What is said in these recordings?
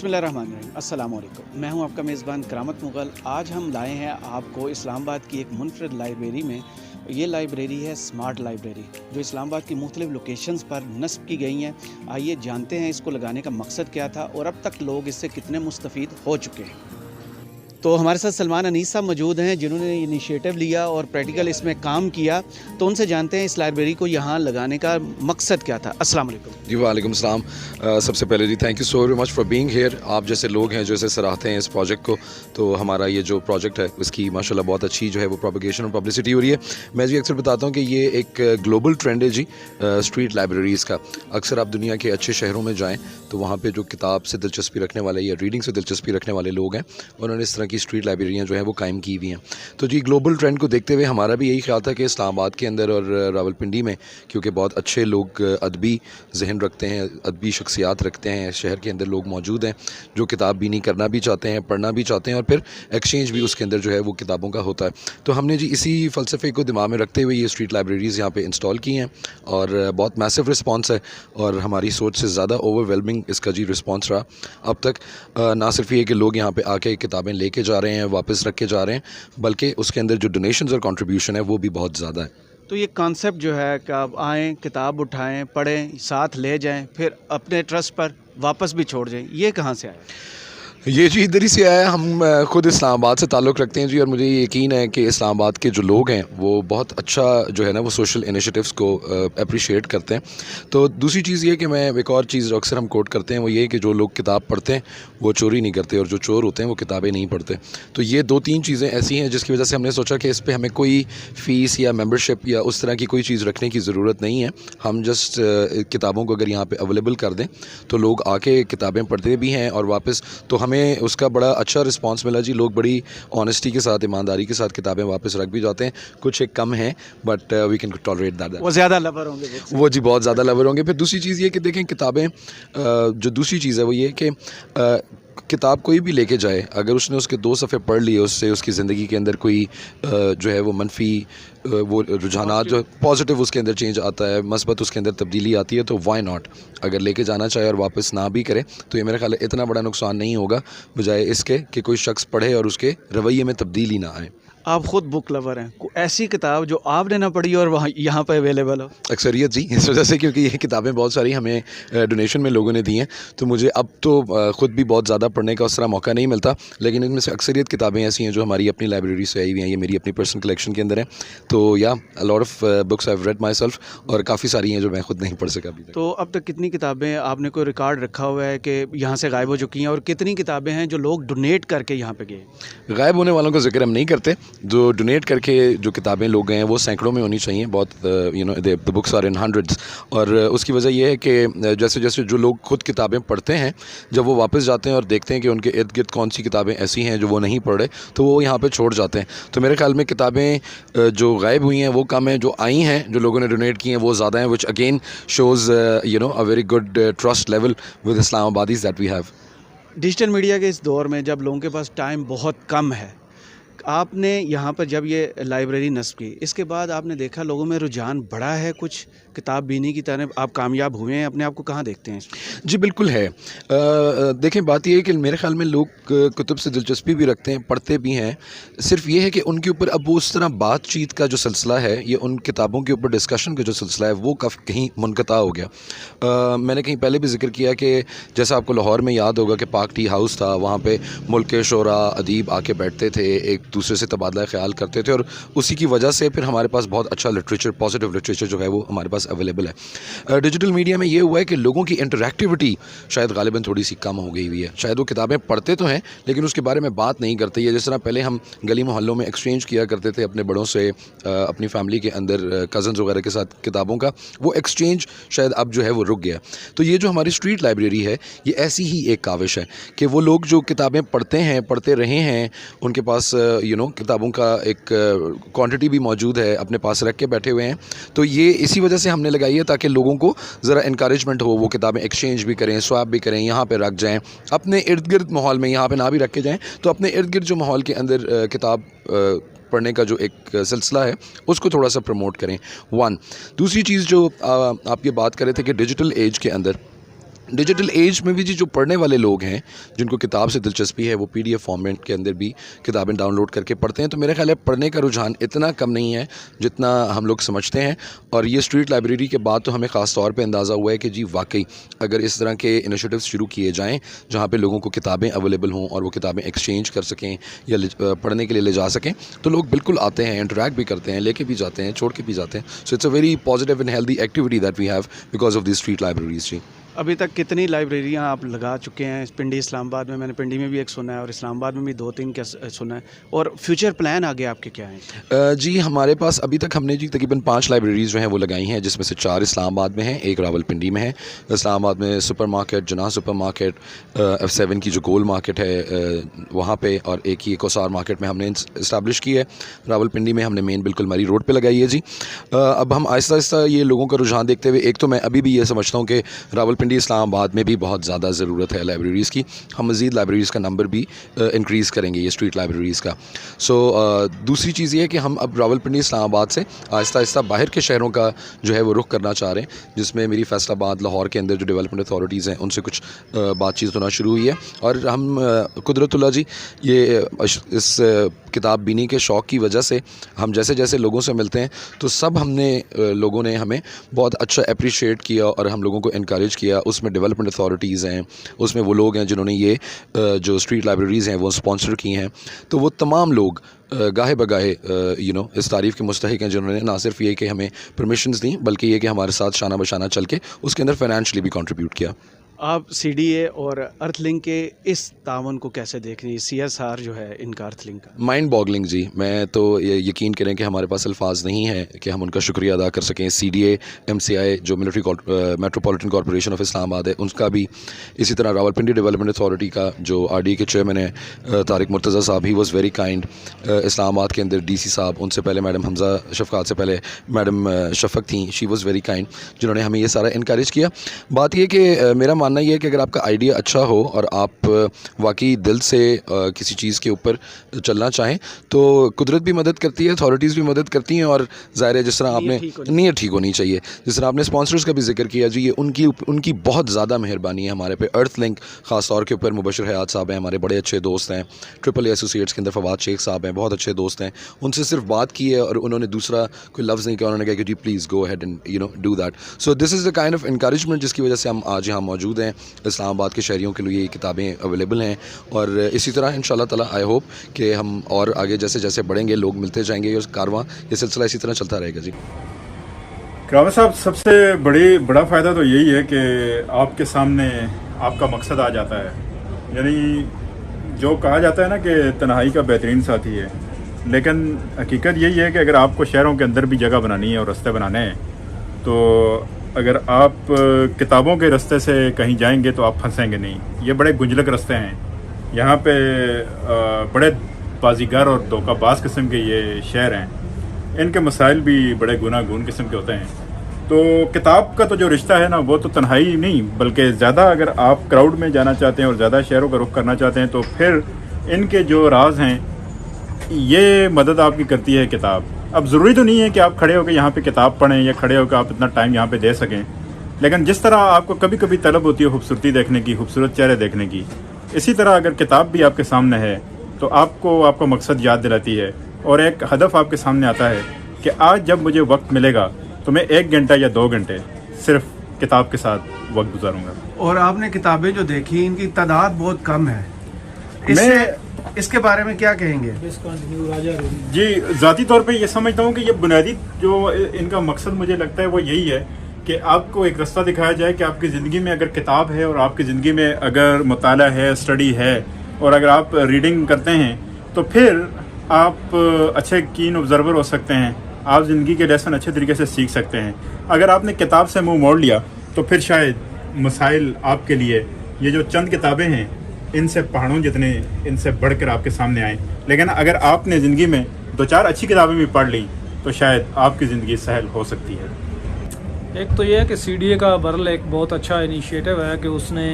بسم اللہ الرحمن الرحیم، السلام علیکم۔ میں ہوں آپ کا میزبان کرامت مغل۔ آج ہم لائے ہیں آپ کو اسلام آباد کی ایک منفرد لائبریری میں۔ یہ لائبریری ہے اسمارٹ لائبریری، جو اسلام آباد کی مختلف لوکیشنز پر نصب کی گئی ہیں۔ آئیے جانتے ہیں اس کو لگانے کا مقصد کیا تھا اور اب تک لوگ اس سے کتنے مستفید ہو چکے ہیں۔ تو ہمارے ساتھ سلمان انیس صاحب موجود ہیں، جنہوں نے انیشیٹو لیا اور پریکٹیکل اس میں کام کیا۔ تو ان سے جانتے ہیں اس لائبریری کو یہاں لگانے کا مقصد کیا تھا۔ السلام علیکم۔ جی وعلیکم السلام۔ سب سے پہلے جی thank you so very much for being here. آپ جیسے لوگ ہیں جو اسے سراہتے ہیں اس پروجیکٹ کو، تو ہمارا یہ جو پروجیکٹ ہے اس کی ماشاءاللہ بہت اچھی جو ہے وہ پروپیگیشن اور پبلسٹی ہو رہی ہے۔ میں جی اکثر بتاتا ہوں کہ یہ ایک گلوبل ٹرینڈ ہے جی اسٹریٹ لائبریریز کا۔ اکثر آپ دنیا کے اچھے شہروں میں جائیں تو وہاں پہ جو کتاب سے دلچسپی رکھنے والے یا ریڈنگ سے دلچسپی رکھنے والے لوگ ہیں، انہوں نے اس طرح کی اسٹریٹ لائبریریاں جو ہیں وہ قائم کی ہوئی ہیں۔ تو جی گلوبل ٹرینڈ کو دیکھتے ہوئے ہمارا بھی یہی خیال تھا کہ اسلام آباد کے اندر اور راولپنڈی میں، کیونکہ بہت اچھے لوگ ادبی ذہن رکھتے ہیں، ادبی شخصیات رکھتے ہیں، شہر کے اندر لوگ موجود ہیں جو کتاب بینی کرنا بھی چاہتے ہیں، پڑھنا بھی چاہتے ہیں، اور پھر ایکسچینج بھی اس کے اندر جو ہے وہ کتابوں کا ہوتا ہے۔ تو ہم نے جی اسی فلسفے کو دماغ میں رکھتے ہوئے یہ اسٹریٹ لائبریریز یہاں پہ انسٹال کی ہیں، اور بہت میسو رسپانس ہے، اور ہماری سوچ سے زیادہ اوور ویلمنگ اس کا جی رسپانس رہا اب تک۔ نہ صرف یہ کہ لوگ یہاں پہ آ کے کتابیں لے کے جا رہے ہیں، واپس رکھ کے جا رہے ہیں، بلکہ اس کے اندر جو ڈونیشنز اور کنٹریبیوشن ہے وہ بھی بہت زیادہ ہے۔ تو یہ کانسیپٹ جو ہے کہ آپ آئیں، کتاب اٹھائیں، پڑھیں، ساتھ لے جائیں، پھر اپنے ٹرسٹ پر واپس بھی چھوڑ جائیں، یہ کہاں سے آیا؟ یہ جی ادھر ہی سے آیا ہے۔ ہم خود اسلام آباد سے تعلق رکھتے ہیں جی، اور مجھے یہ یقین ہے کہ اسلام آباد کے جو لوگ ہیں وہ بہت اچھا جو ہے نا وہ سوشل انیشیٹیوز کو اپریشیٹ کرتے ہیں۔ تو دوسری چیز یہ کہ میں ایک اور چیز اکثر ہم کوٹ کرتے ہیں، وہ یہ کہ جو لوگ کتاب پڑھتے ہیں وہ چوری نہیں کرتے، اور جو چور ہوتے ہیں وہ کتابیں نہیں پڑھتے۔ تو یہ دو تین چیزیں ایسی ہیں جس کی وجہ سے ہم نے سوچا کہ اس پہ ہمیں کوئی فیس یا ممبرشپ یا اس طرح کی کوئی چیز رکھنے کی ضرورت نہیں ہے۔ ہم جسٹ کتابوں کو اگر یہاں پہ اویلیبل کر دیں تو لوگ آ کے کتابیں پڑھتے بھی ہیں، اور واپس تو ہمیں اس کا بڑا اچھا رسپانس ملا جی۔ لوگ بڑی آنیسٹی کے ساتھ، ایمانداری کے ساتھ کتابیں واپس رکھ بھی جاتے ہیں۔ کچھ ایک کم ہیں but we can tolerate that. وہ زیادہ لور ہوں گے وہ جی بہت زیادہ لور ہوں گے۔ پھر دوسری چیز یہ کہ دیکھیں کتابیں، جو دوسری چیز ہے وہ یہ کہ کتاب کوئی بھی لے کے جائے، اگر اس نے اس کے 2 صفحے پڑھ لیے، اس سے اس کی زندگی کے اندر کوئی جو ہے وہ منفی وہ رجحانات جو پازیٹیو اس کے اندر چینج آتا ہے، مثبت اس کے اندر تبدیلی آتی ہے، تو وائی ناٹ۔ اگر لے کے جانا چاہے اور واپس نہ بھی کرے تو یہ میرے خیال ہے اتنا بڑا نقصان نہیں ہوگا، بجائے اس کے کہ کوئی شخص پڑھے اور اس کے رویے میں تبدیلی نہ آئے۔ آپ خود بک لور ہیں، کوئی ایسی کتاب جو آپ نے نہ پڑھی اور وہاں یہاں پہ اویلیبل ہو؟ اکثریت جی، اس وجہ سے کیونکہ یہ کتابیں بہت ساری ہمیں ڈونیشن میں لوگوں نے دی ہیں، تو مجھے اب تو خود بھی بہت زیادہ پڑھنے کا اس طرح موقع نہیں ملتا، لیکن ان میں سے اکثریت کتابیں ایسی ہیں جو ہماری اپنی لائبریری سے آئی ہوئی ہیں، یہ میری اپنی پرسنل کلیکشن کے اندر ہیں۔ تو یا lot of books I have read my self, اور کافی ساری ہیں جو میں خود نہیں پڑھ سکا ابھی تک۔ تو اب تک کتنی کتابیں آپ نے کوئی ریکارڈ رکھا ہوا ہے کہ یہاں سے غائب ہو چکی ہیں، اور کتنی کتابیں ہیں جو لوگ ڈونیٹ کر کے یہاں پہ گئے؟ غائب ہونے والوں کا ذکر ہم نہیں کرتے، جو ڈونیٹ کر کے جو کتابیں لوگ گئے ہیں وہ سینکڑوں میں ہونی چاہیے، بہت the books are in hundreds۔ اور اس کی وجہ یہ ہے کہ جیسے جیسے جو لوگ خود کتابیں پڑھتے ہیں، جب وہ واپس جاتے ہیں اور دیکھتے ہیں کہ ان کے ارد گرد کون سی کتابیں ایسی ہیں جو وہ نہیں پڑھ رہے، تو وہ یہاں پہ چھوڑ جاتے ہیں۔ تو میرے خیال میں کتابیں جو غائب ہوئی ہیں وہ کم ہیں، جو آئی ہیں، جو لوگوں نے ڈونیٹ کی ہیں وہ زیادہ ہیں، which again shows a very good trust level with Islam Abadis that we have۔ Digital media کے اس دور میں جب لوگوں کے پاس ٹائم بہت کم ہے، آپ نے یہاں پر جب یہ لائبریری نصب کی، اس کے بعد آپ نے دیکھا لوگوں میں رجحان بڑھا ہے کچھ کتاب بینی کی طرف، آپ کامیاب ہوئے ہیں؟ اپنے آپ کو کہاں دیکھتے ہیں اس میں؟ جی بالکل ہے۔ دیکھیں بات یہ ہے کہ میرے خیال میں لوگ کتب سے دلچسپی بھی رکھتے ہیں، پڑھتے بھی ہیں، صرف یہ ہے کہ ان کے اوپر اب وہ اس طرح بات چیت کا جو سلسلہ ہے، یہ ان کتابوں کے اوپر ڈسکشن کا جو سلسلہ ہے وہ کہیں منقطع ہو گیا۔ میں نے کہیں پہلے بھی ذکر کیا کہ جیسا آپ کو لاہور میں یاد ہوگا کہ پاک ٹی ہاؤس تھا، وہاں پہ ملک کے شعراء ادیب آ کے بیٹھتے تھے، ایک دوسرے سے تبادلہ خیال کرتے تھے، اور اسی کی وجہ سے پھر ہمارے پاس بہت اچھا لٹریچر، پازیٹیو لٹریچر جو ہے وہ ہمارے پاس اویلیبل ہے۔ ڈیجیٹل میڈیا میں یہ ہوا ہے کہ لوگوں کی انٹریکٹیوٹی شاید غالباً تھوڑی سی کم ہو گئی ہوئی ہے۔ شاید وہ کتابیں پڑھتے تو ہیں لیکن اس کے بارے میں بات نہیں کرتے، یا جس طرح پہلے ہم گلی محلوں میں ایکسچینج کیا کرتے تھے اپنے بڑوں سے، اپنی فیملی کے اندر کزنز وغیرہ کے ساتھ کتابوں کا، وہ ایکسچینج شاید اب جو ہے وہ رک گیا۔ تو یہ جو ہماری اسٹریٹ لائبریری ہے یہ ایسی ہی ایک کاوش ہے کہ وہ لوگ جو کتابیں پڑھتے ہیں، پڑھتے رہے ہیں، ان کے پاس کتابوں کا ایک کوانٹٹی بھی موجود ہے، اپنے پاس رکھ کے بیٹھے ہوئے ہیں۔ تو یہ اسی وجہ سے ہم نے لگائی ہے تاکہ لوگوں کو ذرا انکریجمنٹ ہو، وہ کتابیں ایکسچینج بھی کریں، سواپ بھی کریں، یہاں پہ رکھ جائیں، اپنے ارد گرد ماحول میں، یہاں پہ نہ بھی رکھ کے جائیں تو اپنے ارد گرد جو ماحول کے اندر کتاب پڑھنے کا جو ایک سلسلہ ہے اس کو تھوڑا سا پروموٹ کریں۔ دوسری چیز جو آپ یہ بات کر رہے تھے کہ ڈیجیٹل ایج کے اندر ڈیجیٹل ایج میں بھی جی جو پڑھنے والے لوگ ہیں جن کو کتاب سے دلچسپی ہے وہ PDF فارمیٹ کے اندر بھی کتابیں ڈاؤن لوڈ کر کے پڑھتے ہیں. تو میرا خیال ہے پڑھنے کا رجحان اتنا کم نہیں ہے جتنا ہم لوگ سمجھتے ہیں. اور یہ اسٹریٹ لائبریری کے بعد تو ہمیں خاص طور پہ اندازہ ہوا ہے کہ جی واقعی اگر اس طرح کے انیشیٹوز شروع کیے جائیں جہاں پہ لوگوں کو کتابیں اویلیبل ہوں اور وہ کتابیں ایکسچینج کر سکیں یا پڑھنے کے لیے لے جا سکیں تو لوگ بالکل آتے ہیں, انٹریکٹ بھی کرتے ہیں, لے کے بھی جاتے ہیں, چھوڑ کے بھی جاتے ہیں. So it's a very positive and healthy activity that we have because of the street libraries. جی ابھی تک کتنی لائبریریاں آپ لگا چکے ہیں؟ پنڈی اسلام آباد میں نے پنڈی میں بھی ایک سنا ہے اور اسلام آباد میں بھی 2-3 کا سنا ہے, اور فیوچر پلان آگے آپ کے کیا ہیں؟ جی ہمارے پاس ابھی تک ہم نے جی تقریباً 5 لائبریریز جو ہیں وہ لگائی ہیں, جس میں سے 4 اسلام آباد میں ہیں, ایک راول پنڈی میں ہے. اسلام آباد میں سپر مارکیٹ, جناح سپر مارکیٹ, F7 کی جو گول مارکیٹ ہے وہاں پہ, اور ایک ہی کوسار مارکیٹ میں ہم نے اسٹیبلش کی ہے. راول پنڈی میں ہم نے مین بالکل مری روڈ پہ لگائی ہے. جی اب ہم آہستہ آہستہ یہ لوگوں کا رجحان دیکھتے ہوئے, ایک تو میں ابھی بھی یہ سمجھتا ہوں کہ راول پنڈی اسلام آباد میں بھی بہت زیادہ ضرورت ہے لائبریریز کی. ہم مزید لائبریریز کا نمبر بھی انکریز کریں گے یہ اسٹریٹ لائبریریز کا. سو دوسری چیز یہ ہے کہ ہم اب راول پنڈی اسلام آباد سے آہستہ آہستہ باہر کے شہروں کا جو ہے وہ رخ کرنا چاہ رہے ہیں, جس میں میری فیصل آباد, لاہور کے اندر جو ڈیولپمنٹ اتھارٹیز ہیں ان سے کچھ بات چیت ہونا شروع ہوئی ہے. اور ہم قدرت اللہ جی یہ اس کتاب بینی کے شوق کی وجہ سے ہم جیسے جیسے لوگوں سے ملتے ہیں تو سب لوگوں نے ہمیں بہت اچھا اپریشیٹ کیا اور ہم لوگوں کو انکریج کیا. اس میں ڈیولپمنٹ اتھارٹیز ہیں, اس میں وہ لوگ ہیں جنہوں نے یہ جو اسٹریٹ لائبریریز ہیں وہ اسپانسر کی ہیں. تو وہ تمام لوگ گاہے بگاہے اس تعریف کے مستحق ہیں جنہوں نے نہ صرف یہ کہ ہمیں پرمیشنز دیں بلکہ یہ کہ ہمارے ساتھ شانہ بشانہ چل کے اس کے اندر فائنینشلی بھی کنٹریبیوٹ کیا. آپ CDA اور ارتھ لنک کے اس تعاون کو کیسے دیکھ رہی ہیں؟ CSR جو ہے ان کا, ارتھ لنک کا مائنڈ باگلنگ. جی میں تو یقین کریں کہ ہمارے پاس الفاظ نہیں ہیں کہ ہم ان کا شکریہ ادا کر سکیں. CDA MCI جو میٹروپولیٹن کارپوریشن آف اسلام آباد ہے ان کا بھی, اسی طرح راول پنڈی ڈیولپمنٹ اتھارٹی کا جو RDA کے چیئرمین ہیں طارق مرتضیٰ صاحب, ہی واز ویری کائنڈ. اسلام آباد کے اندر DC صاحب, ان سے پہلے میڈم حمزہ شفقات سے پہلے میڈم شفق تھیں, شی واز ویری کائنڈ, جنہوں نے ہمیں یہ سارا انکریج کیا. بات یہ کہ میرا ماننا یہ ہے کہ اگر آپ کا آئیڈیا اچھا ہو اور آپ واقعی دل سے کسی چیز کے اوپر چلنا چاہیں تو قدرت بھی مدد کرتی ہے, اتھارٹیز بھی مدد کرتی ہیں. اور ظاہر ہے جس طرح آپ نے نیت ٹھیک ہونی چاہیے, جس طرح آپ نے اسپانسرز کا بھی ذکر کیا, جی یہ ان کی بہت زیادہ مہربانی ہے ہمارے پہ. ارتھ لنک خاص طور کے اوپر مبشر حیات صاحب ہیں, ہمارے بڑے اچھے دوست ہیں. AAA ایسوسیٹس کے اندر فواد شیخ صاحب ہیں, بہت اچھے دوست ہیں. ان سے صرف بات کی ہے اور انہوں نے دوسرا کوئی لفظ نہیں کہا, انہوں نے کہا کہ جی please go ahead and do that. So this is the kind of encouragement جس کی وجہ سے ہم آج یہاں موجود ہیں. اسلام آباد کے شہریوں کے لیے یہ کتابیں اویلیبل ہیں, اور اسی طرح ان شاء اللہ تعالیٰ آئی ہوپ کہ ہم اور آگے جیسے جیسے بڑھیں گے لوگ ملتے جائیں گے, اور کارواں یہ سلسلہ اسی طرح چلتا رہے گا. جی کراوت صاحب, سب سے بڑا فائدہ تو یہی ہے کہ آپ کے سامنے آپ کا مقصد آ جاتا ہے. یعنی جو کہا جاتا ہے نا کہ تنہائی کا بہترین ساتھی ہے, لیکن حقیقت یہی ہے کہ اگر آپ کو شہروں کے اندر بھی جگہ بنانی ہے اور راستے بنانے ہیں تو اگر آپ کتابوں کے راستے سے کہیں جائیں گے تو آپ پھنسیں گے نہیں. یہ بڑے گنجلک راستے ہیں, یہاں پہ بڑے بازیگر اور دھوکہ باز قسم کے یہ شہر ہیں, ان کے مسائل بھی بڑے گوناگون قسم کے ہوتے ہیں. تو کتاب کا تو جو رشتہ ہے نا وہ تو تنہائی نہیں بلکہ زیادہ, اگر آپ کراؤڈ میں جانا چاہتے ہیں اور زیادہ شہروں کا رخ کرنا چاہتے ہیں تو پھر ان کے جو راز ہیں یہ مدد آپ کی کرتی ہے کتاب. اب ضروری تو نہیں ہے کہ آپ کھڑے ہو کے یہاں پہ کتاب پڑھیں یا کھڑے ہو کے آپ اتنا ٹائم یہاں پہ دے سکیں, لیکن جس طرح آپ کو کبھی کبھی طلب ہوتی ہے خوبصورتی دیکھنے کی, خوبصورت چہرے دیکھنے کی, اسی طرح اگر کتاب بھی آپ کے سامنے ہے تو آپ کا مقصد یاد دلاتی ہے اور ایک ہدف آپ کے سامنے آتا ہے کہ آج جب مجھے وقت ملے گا تو میں 1 گھنٹہ یا 2 گھنٹے صرف کتاب کے ساتھ وقت گزاروں گا. اور آپ نے کتابیں جو دیکھی ان کی تعداد بہت کم ہے, اس کے بارے میں کیا کہیں گے؟ جی ذاتی طور پہ یہ سمجھتا ہوں کہ یہ بنیادی جو ان کا مقصد مجھے لگتا ہے وہ یہی ہے کہ آپ کو ایک راستہ دکھایا جائے کہ آپ کی زندگی میں اگر کتاب ہے اور آپ کی زندگی میں اگر مطالعہ ہے, اسٹڈی ہے, اور اگر آپ ریڈنگ کرتے ہیں تو پھر آپ اچھے کین آبزرور ہو سکتے ہیں, آپ زندگی کے لیسن اچھے طریقے سے سیکھ سکتے ہیں. اگر آپ نے کتاب سے منہ موڑ لیا تو پھر شاید مسائل آپ کے لیے یہ جو چند کتابیں ہیں ان سے پہاڑوں جتنے ان سے بڑھ کر آپ کے سامنے آئیں, لیکن اگر آپ نے زندگی میں 2-4 اچھی کتابیں بھی پڑھ لیں تو شاید آپ کی زندگی سہل ہو سکتی ہے. ایک تو یہ ہے کہ CDA کا برل ایک بہت اچھا انیشیٹو ہے کہ اس نے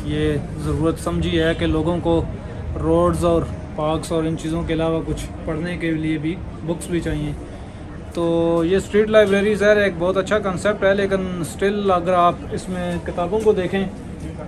یہ ضرورت سمجھی ہے کہ لوگوں کو روڈز اور پارکس اور ان چیزوں کے علاوہ کچھ پڑھنے کے لیے بھی بکس بھی چاہیے. تو یہ اسٹریٹ لائبریریز ہے ایک بہت اچھا کنسیپٹ ہے, لیکن سٹل اگر آپ اس میں کتابوں کو دیکھیں